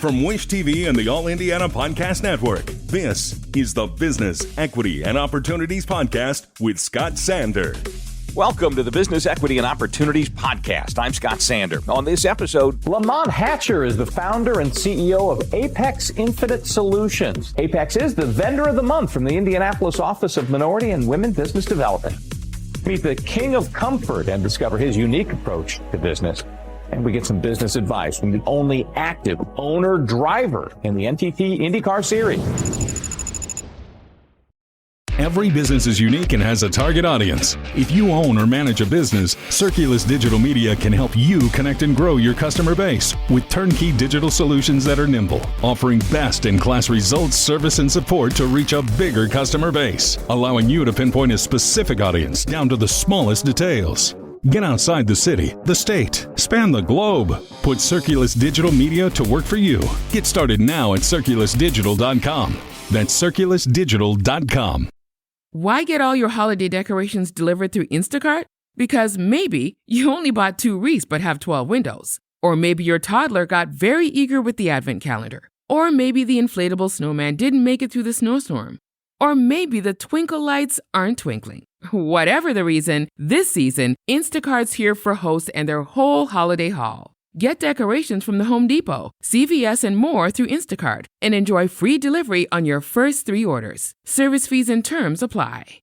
From Wish TV and the All Indiana Podcast Network, this is the Business, Equity, and Opportunities Podcast with Scott Sander. Welcome to the Business, Equity, and Opportunities Podcast. I'm Scott Sander. On this episode, Lamont Hatcher is the founder and CEO of Apex Infinite Solutions. Apex is the Vendor of the Month from the Indianapolis Office of Minority and Women Business Development. Meet the King of Comfort and discover his unique approach to business. And we get some business advice from the only active owner-driver in the NTT Indy Car Series. Every business is unique and has a target audience. If you own or manage a business, Circulus Digital Media can help you connect and grow your customer base with turnkey digital solutions that are nimble, offering best-in-class results, service, and support to reach a bigger customer base, allowing you to pinpoint a specific audience down to the smallest details. Get outside the city, the state, span the globe. Put Circulus Digital Media to work for you. Get started now at circulusdigital.com. That's circulusdigital.com. Why get all your holiday decorations delivered through Instacart? Because maybe you only bought 2 wreaths but have 12 windows. Or maybe your toddler got very eager with the advent calendar. Or maybe the inflatable snowman didn't make it through the snowstorm. Or maybe the twinkle lights aren't twinkling. Whatever the reason, this season, Instacart's here for hosts and their whole holiday haul. Get decorations from the Home Depot, CVS, and more through Instacart, and enjoy free delivery on your first 3 orders. Service fees and terms apply.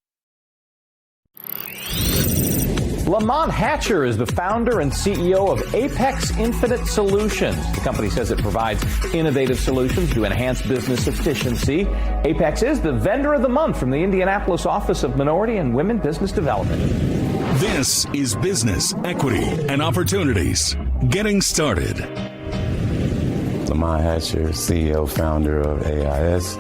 Lamont Hatcher is the founder and CEO of Apex Infinite Solutions. The company says it provides innovative solutions to enhance business efficiency. Apex is the Vendor of the Month from the Indianapolis Office of Minority and Women Business Development. This is Business, Equity, and Opportunities. Getting started. Lamont Hatcher, CEO, founder of AIS,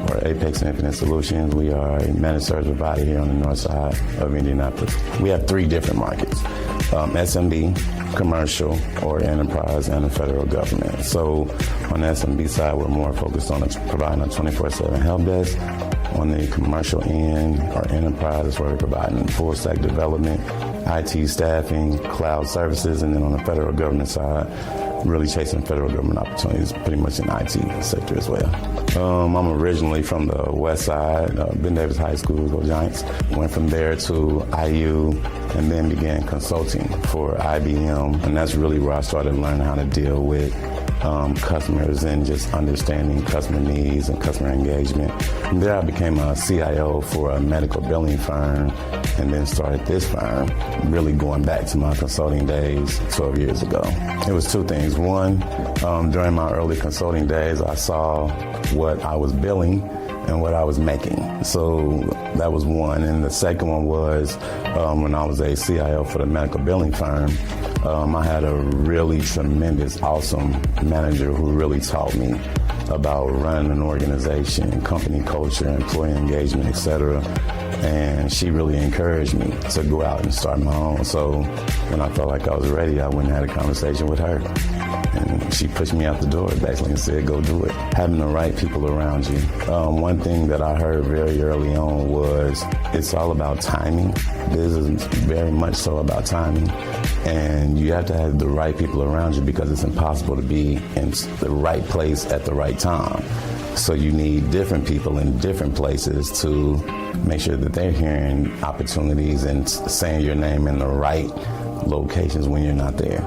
or Apex Infinite Solutions. We are a managed service provider here on the north side of Indianapolis. We have 3 different markets, SMB, commercial, or enterprise, and the federal government. So on the SMB side, we're more focused on providing a 24/7 help desk. On the commercial end, or enterprise, is where we're providing full stack development, IT staffing, cloud services, and then on the federal government side, really chasing federal government opportunities pretty much in the IT sector as well. I'm originally from the west side, Ben Davis High School, go Giants. Went from there to IU and then began consulting for IBM, and that's really where I started learning how to deal with customers and just understanding customer needs and customer engagement. And there I became a CIO for a medical billing firm and then started this firm, really going back to my consulting days 12 years ago. It was 2 things. One, during my early consulting days, I saw what I was billing and what I was making. So that was one. And the second one was when I was a CIO for the medical billing firm, I had a really tremendous, awesome manager who really taught me about running an organization, company culture, employee engagement, etc. And she really encouraged me to go out and start my own. So when I felt like I was ready, I went and had a conversation with her. And she pushed me out the door basically and said, go do it. Having the right people around you. One thing that I heard very early on was it's all about timing. This is very much so about timing. And you have to have the right people around you because it's impossible to be in the right place at the right time. So you need different people in different places to make sure that they're hearing opportunities and saying your name in the right locations when you're not there.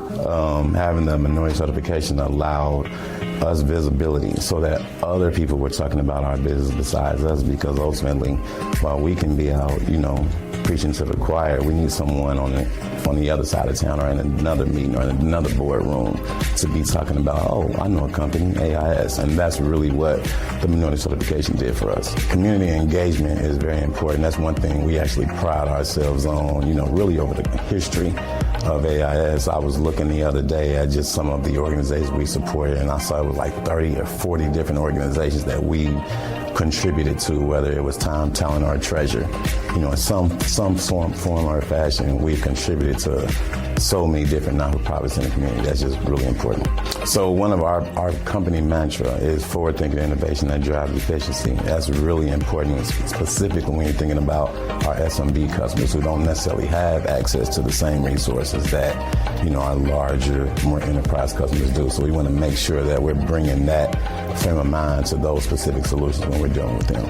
Having the minority certification allowed us visibility so that other people were talking about our business besides us, because ultimately, while we can be out, preaching to the choir, we need someone on the other side of town or in another meeting or in another boardroom to be talking about, oh, I know a company, AIS, and that's really what the minority certification did for us. Community engagement is very important. That's one thing we actually pride ourselves on, really over the history of AIS. I was looking the other day at just some of the organizations we supported, and I saw it was like 30 or 40 different organizations that we contributed to, whether it was time, talent, or treasure. In some form or fashion, we've contributed to so many different not-for-profits in the community. That's just really important. So one of our company mantra is forward-thinking innovation that drives efficiency. That's really important, specifically when you're thinking about our SMB customers who don't necessarily have access to the same resources. resources that, our larger, more enterprise customers do. So we want to make sure that we're bringing that frame of mind to those specific solutions when we're dealing with them.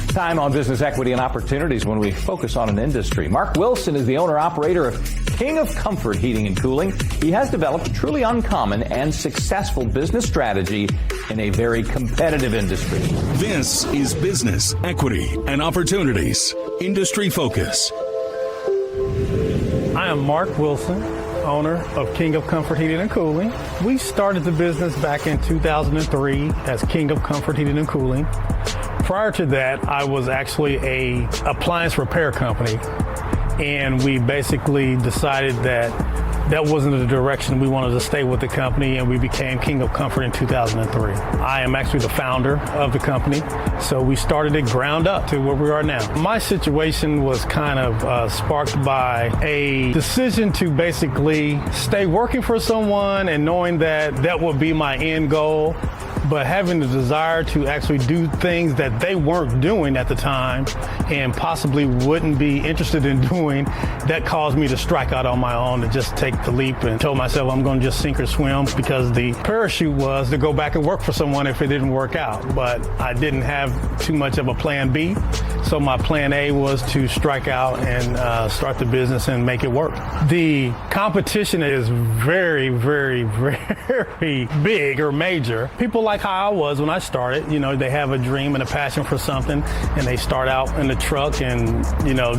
Time on Business Equity and Opportunities when we focus on an industry. Mark Wilson is the owner-operator of King of Comfort Heating and Cooling. He has developed a truly uncommon and successful business strategy in a very competitive industry. This is Business Equity and Opportunities. Industry Focus. I am Mark Wilson, owner of King of Comfort Heating and Cooling. We started the business back in 2003 as King of Comfort Heating and Cooling. Prior to that, I was actually a appliance repair company, and we basically decided that wasn't the direction we wanted to stay with the company, and we became King of Comfort in 2003. I am actually the founder of the company, so we started it ground up to where we are now. My situation was kind of sparked by a decision to basically stay working for someone and knowing that would be my end goal, but having the desire to actually do things that they weren't doing at the time and possibly wouldn't be interested in doing, that caused me to strike out on my own and just take the leap and told myself I'm going to just sink or swim, because the parachute was to go back and work for someone if it didn't work out. But I didn't have too much of a plan B, so my plan A was to strike out and start the business and make it work. The competition is very, very, very big or major. People like how I was when I started, they have a dream and a passion for something, and they start out in the truck and,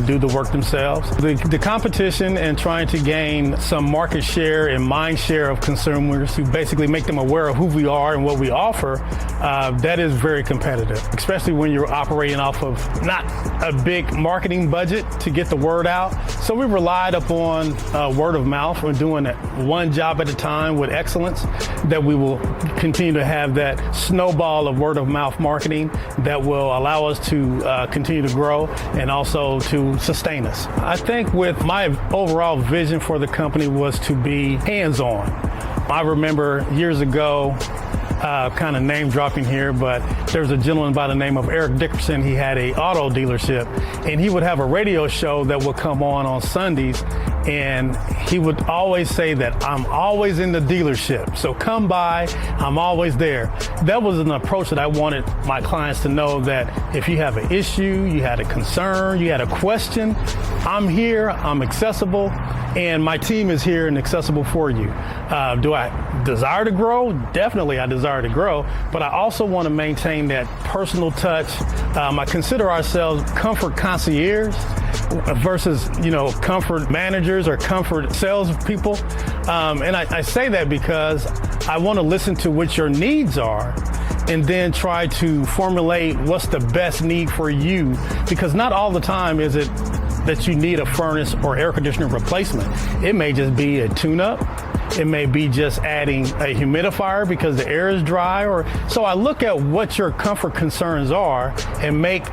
do the work themselves. The competition and trying to gain some market share and mind share of consumers to basically make them aware of who we are and what we offer, that is very competitive, especially when you're operating off of not a big marketing budget to get the word out. So we relied upon word of mouth. We're doing it one job at a time with excellence, that we will continue to have that snowball of word of mouth marketing that will allow us to continue to grow and also to sustain us. I think with my overall vision for the company was to be hands-on. I remember years ago, kind of name dropping here, but there's a gentleman by the name of Eric Dickerson. He had a auto dealership, and he would have a radio show that would come on Sundays, and he would always say that I'm always in the dealership, so come by, I'm always there. That was an approach that I wanted my clients to know, that if you have an issue, you had a concern, you had a question, I'm here, I'm accessible, and my team is here and accessible for you. Do I desire to grow? Definitely I desire to grow, but I also want to maintain that personal touch. I consider ourselves comfort concierge versus, comfort managers or comfort salespeople. And I say that because I want to listen to what your needs are and then try to formulate what's the best need for you, because not all the time is it that you need a furnace or air conditioner replacement. It may just be a tune-up. It may be just adding a humidifier because the air is dry. So I look at what your comfort concerns are and make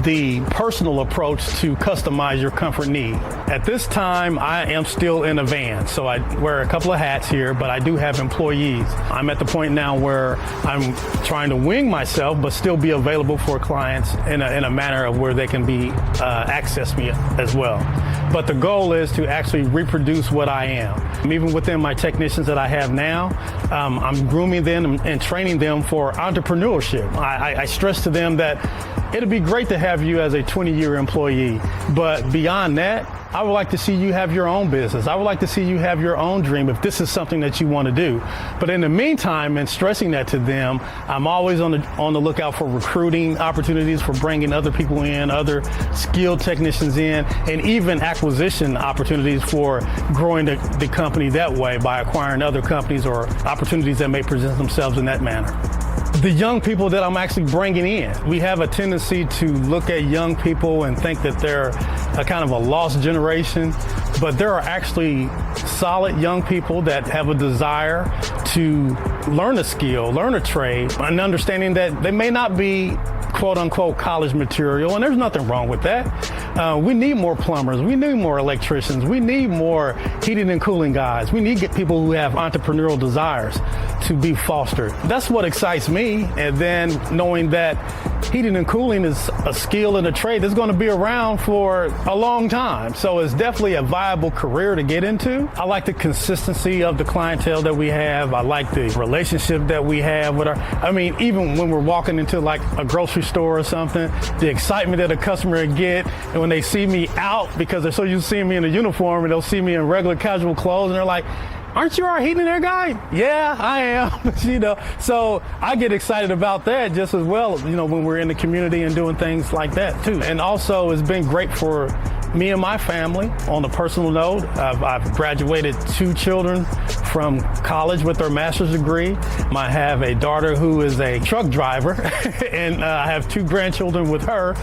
the personal approach to customize your comfort need. At this time, I am still in a van, so I wear a couple of hats here, but I do have employees. I'm at the point now where I'm trying to wing myself, but still be available for clients in a manner of where they can be access me as well. But the goal is to actually reproduce what I am. Even within my technicians that I have now, I'm grooming them and training them for entrepreneurship. I stress to them that it'd be great to have you as a 20-year employee, but beyond that, I would like to see you have your own business. I would like to see you have your own dream if this is something that you want to do. But in the meantime, and stressing that to them, I'm always on the lookout for recruiting opportunities, for bringing other people in, other skilled technicians in, and even acquisition opportunities for growing the company that way by acquiring other companies or opportunities that may present themselves in that manner. The young people that I'm actually bringing in, we have a tendency to look at young people and think that they're a kind of a lost generation, but there are actually solid young people that have a desire to learn a skill, learn a trade, and understanding that they may not be quote-unquote college material, and there's nothing wrong with that. We need more plumbers. We need more electricians. We need more heating and cooling guys. We need people who have entrepreneurial desires to be fostered. That's what excites me. And then knowing that heating and cooling is a skill and a trade that's going to be around for a long time. So it's definitely a viable career to get into. I like the consistency of the clientele that we have. I like the relationship that we have with even when we're walking into like a grocery store or something, the excitement that a customer get, and when they see me out, because they're so used to seeing me in a uniform, and they'll see me in regular casual clothes, and they're like, "Aren't you our heating and air guy?" "Yeah, I am." So I get excited about that just as well, when we're in the community and doing things like that too. And also it's been great for me and my family. On a personal note, I've graduated 2 children from college with their master's degree. I have a daughter who is a truck driver, and I have 2 grandchildren with her.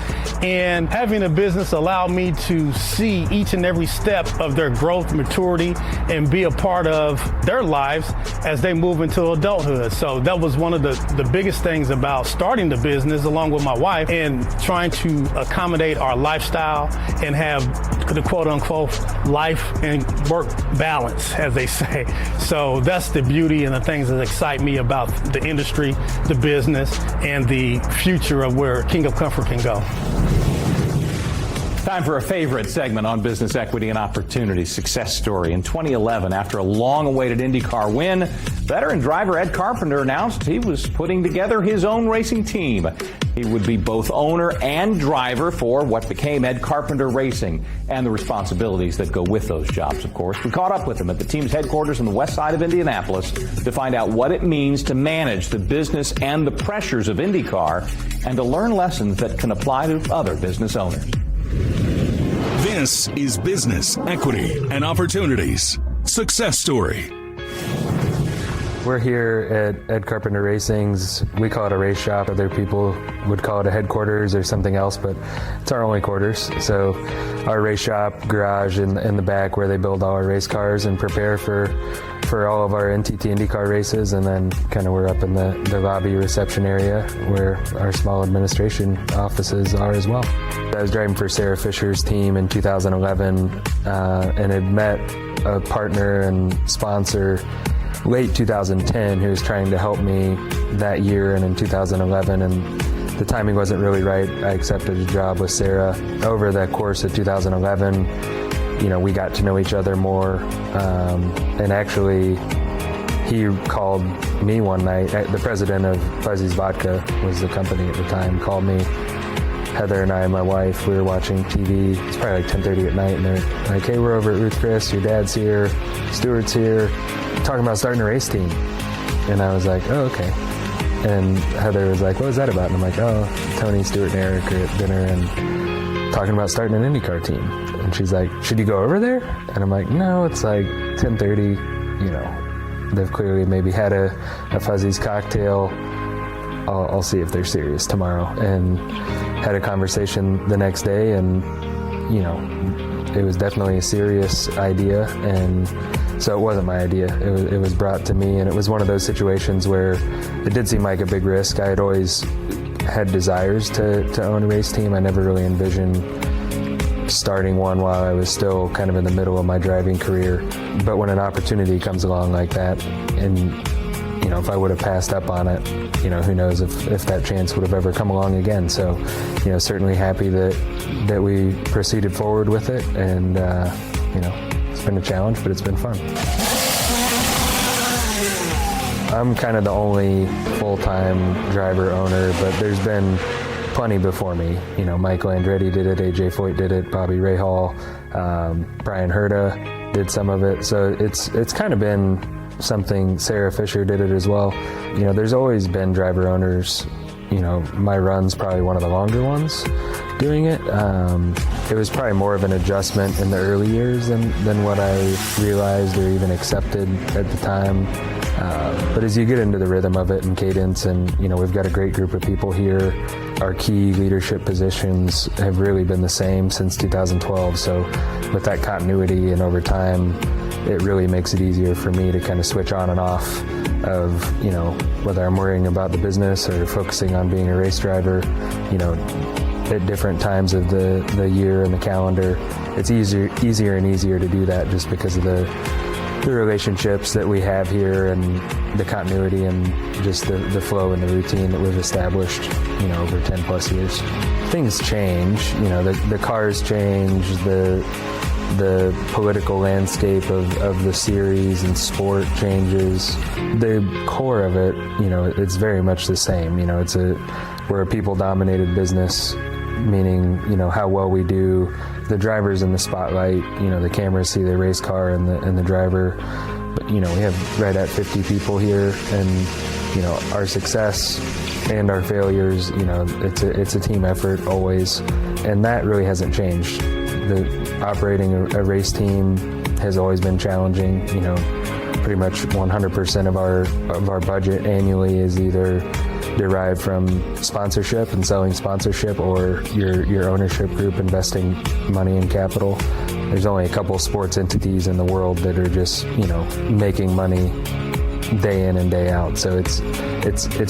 And having a business allowed me to see each and every step of their growth, maturity, and be a part of their lives as they move into adulthood. So that was one of the biggest things about starting the business along with my wife, and trying to accommodate our lifestyle and have the quote-unquote life and work balance, as they say. So that's the beauty and the things that excite me about the industry, the business, and the future of where King of Comfort can go. Time for a favorite segment on business equity and opportunity, success story. In 2011, after a long-awaited IndyCar win, veteran driver Ed Carpenter announced he was putting together his own racing team. He would be both owner and driver for what became Ed Carpenter Racing, and the responsibilities that go with those jobs, of course. We caught up with him at the team's headquarters on the west side of Indianapolis to find out what it means to manage the business and the pressures of IndyCar, and to learn lessons that can apply to other business owners. This is Business, Equity, and Opportunities Success Story. We're here at Ed Carpenter Racing's, we call it a race shop. Other people would call it a headquarters or something else, but it's our only quarters. So our race shop, garage in the back where they build all our race cars and prepare for all of our NTT Indy Car races, and then kind of we're up in the lobby reception area where our small administration offices are as well. I was driving for Sarah Fisher's team in 2011 and had met a partner and sponsor late 2010 who was trying to help me that year and in 2011, and the timing wasn't really right. I accepted a job with Sarah. Over the course of 2011, we got to know each other more, and actually he called me one night. The president of Fuzzy's Vodka was the company at the time, called me. Heather and I, my wife, we were watching TV. It's probably like 10:30 at night, and they're like, "Hey, we're over at Ruth Chris, your dad's here, Stuart's here, talking about starting a race team." And I was like, "Oh, okay." And Heather was like, "What was that about?" And I'm like, "Oh, Tony, Stuart, and Eric are at dinner and talking about starting an IndyCar team." And she's like, "Should you go over there?" And I'm like, "No, it's like 10:30, they've clearly maybe had a Fuzzy's cocktail. I'll see if they're serious tomorrow." And had a conversation the next day, and it was definitely a serious idea, and so it wasn't my idea. It was brought to me, and it was one of those situations where it did seem like a big risk. I had always had desires to own a race team. I never really envisioned starting one while I was still kind of in the middle of my driving career. But when an opportunity comes along like that, and if I would have passed up on it, who knows if that chance would have ever come along again. So, certainly happy that we proceeded forward with it, and it's been a challenge, but it's been fun. I'm kind of the only full-time driver owner, but there's been plenty before me. Michael Andretti did it, AJ Foyt did it, Bobby Rahal, Brian Herta did some of it. So it's kind of been something. Sarah Fisher did it as well. There's always been driver owners. My run's probably one of the longer ones doing it. It was probably more of an adjustment in the early years than what I realized or even accepted at the time. But as you get into the rhythm of it and cadence, and we've got a great group of people here. Our key leadership positions have really been the same since 2012. So with that continuity and over time, it really makes it easier for me to kind of switch on and off of, whether I'm worrying about the business or focusing on being a race driver, at different times of the year and the calendar. It's easier and easier to do that just because of the the relationships that we have here and the continuity and just the flow and the routine that we've established, over 10 plus years. Things change, the cars change, the political landscape of the series and sport changes. The core of it, it's very much the same. We're a people-dominated business, meaning, how well we do. The driver's in the spotlight, the cameras see the race car and the driver. But, we have right at 50 people here, and, our success and our failures, it's a team effort always. And that really hasn't changed. Operating a race team has always been challenging. Pretty much 100% of our budget annually is either derived from sponsorship and selling sponsorship, or your ownership group investing money in capital. There's only a couple sports entities in the world that are just making money day in and day out. So it's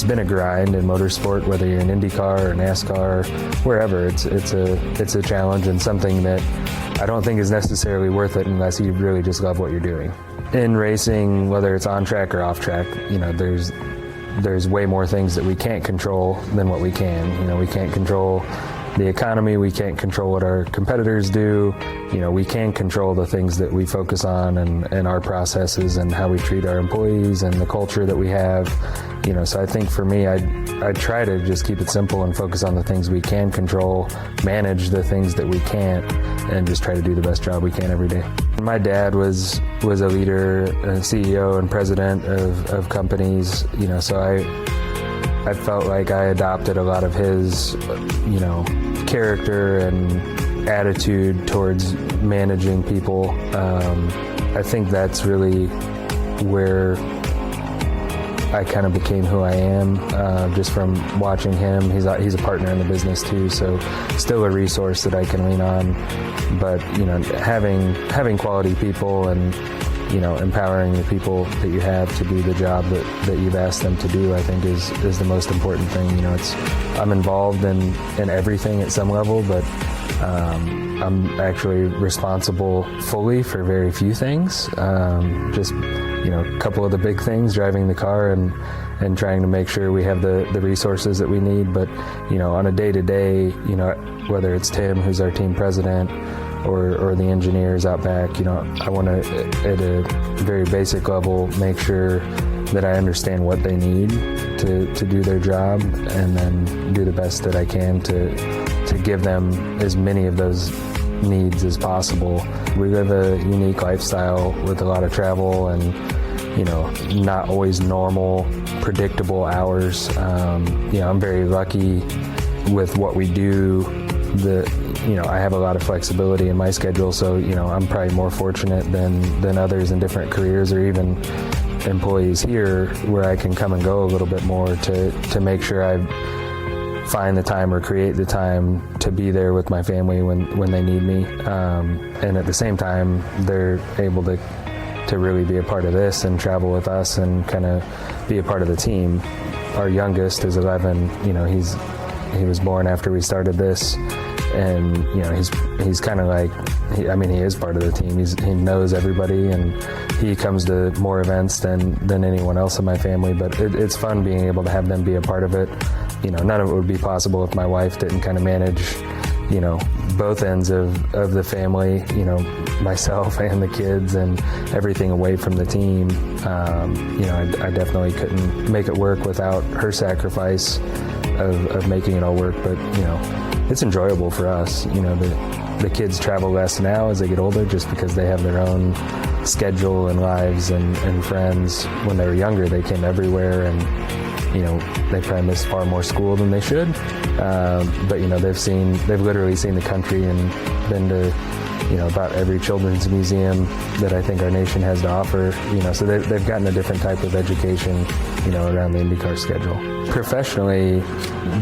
been a grind in motorsport, whether you're in IndyCar or NASCAR, wherever. It's a challenge and something that I don't think is necessarily worth it unless you really just love what you're doing. In racing, whether it's on track or off track, there's way more things that we can't control than what we can. We can't control the economy, we can't control what our competitors do. We can control the things that we focus on and our processes and how we treat our employees and the culture that we have. So I think for me, I try to just keep it simple and focus on the things we can control, manage the things that we can't, and just try to do the best job we can every day. My dad was a leader, a CEO and president of companies, so I felt like I adopted a lot of his, character and attitude towards managing people. I think that's really where I kind of became who I am, just from watching him. He's a partner in the business too, so still a resource that I can lean on. But having quality people and empowering the people that you have to do the job that you've asked them to do, I think is the most important thing. I'm involved in everything at some level, but I'm actually responsible fully for very few things. Just a couple of the big things, driving the car and trying to make sure we have the resources that we need. But on a day-to-day, whether it's Tim, who's our team president, or the engineers out back, I want to, at a very basic level, make sure that I understand what they need to do their job, and then do the best that I can to give them as many of those needs as possible. We live a unique lifestyle with a lot of travel and not always normal, predictable hours. I'm very lucky with what we do. I have a lot of flexibility in my schedule, so I'm probably more fortunate than others in different careers, or even employees here, where I can come and go a little bit more to make sure I find the time or create the time to be there with my family when they need me. And at the same time, they're able to really be a part of this and travel with us and kind of be a part of the team. Our youngest is 11. He was born after we started this. And he's kind of like, he is part of the team. He knows everybody, and he comes to more events than anyone else in my family. But it's fun being able to have them be a part of it. None of it would be possible if my wife didn't kind of manage, both ends of the family. Myself and the kids and everything away from the team. I definitely couldn't make it work without her sacrifice of making it all work. But it's enjoyable for us. The kids travel less now as they get older, just because they have their own schedule and lives and friends. When they were younger, they came everywhere, and they probably missed far more school than they should. But they've literally seen the country and been to about every children's museum that I think our nation has to offer. So they've gotten a different type of education, around the IndyCar schedule. Professionally,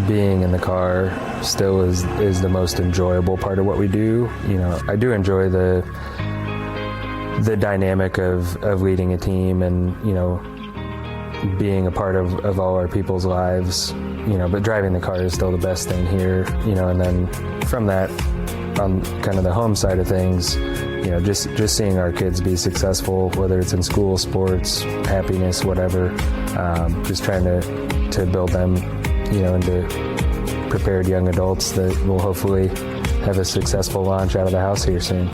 being in the car still is the most enjoyable part of what we do. I do enjoy the dynamic of leading a team and, being a part of all our people's lives, but driving the car is still the best thing here, and then from that, on kind of the home side of things, just seeing our kids be successful, whether it's in school, sports, happiness, whatever, just trying to build them, into prepared young adults that will hopefully have a successful launch out of the house here soon.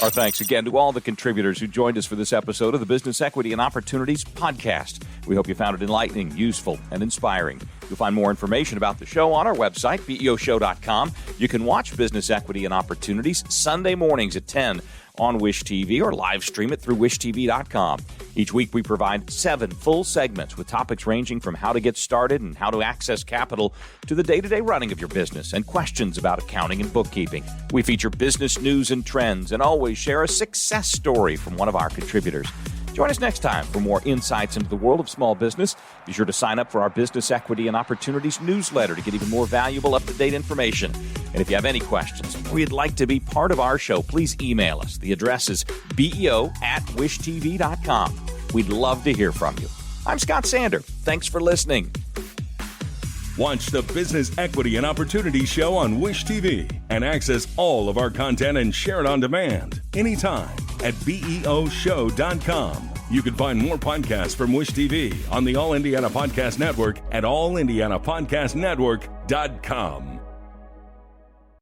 Our thanks again to all the contributors who joined us for this episode of the Business Equity and Opportunities podcast. We hope you found it enlightening, useful, and inspiring. You'll find more information about the show on our website, BEOshow.com. You can watch Business Equity and Opportunities Sunday mornings at 10 on Wish TV or live stream it through wishtv.com. Each week we provide 7 full segments with topics ranging from how to get started and how to access capital to the day-to-day running of your business and questions about accounting and bookkeeping. We feature business news and trends and always share a success story from one of our contributors. Join us next time for more insights into the world of small business. Be sure to sign up for our Business Equity and Opportunities newsletter to get even more valuable, up-to-date information. And if you have any questions or you'd like to be part of our show, please email us. The address is beo@wishtv.com. We'd love to hear from you. I'm Scott Sander. Thanks for listening. Watch the Business Equity and Opportunities show on Wish TV and access all of our content and share it on demand anytime at BEOshow.com. You can find more podcasts from Wish TV on the All Indiana Podcast Network at allindianapodcastnetwork.com.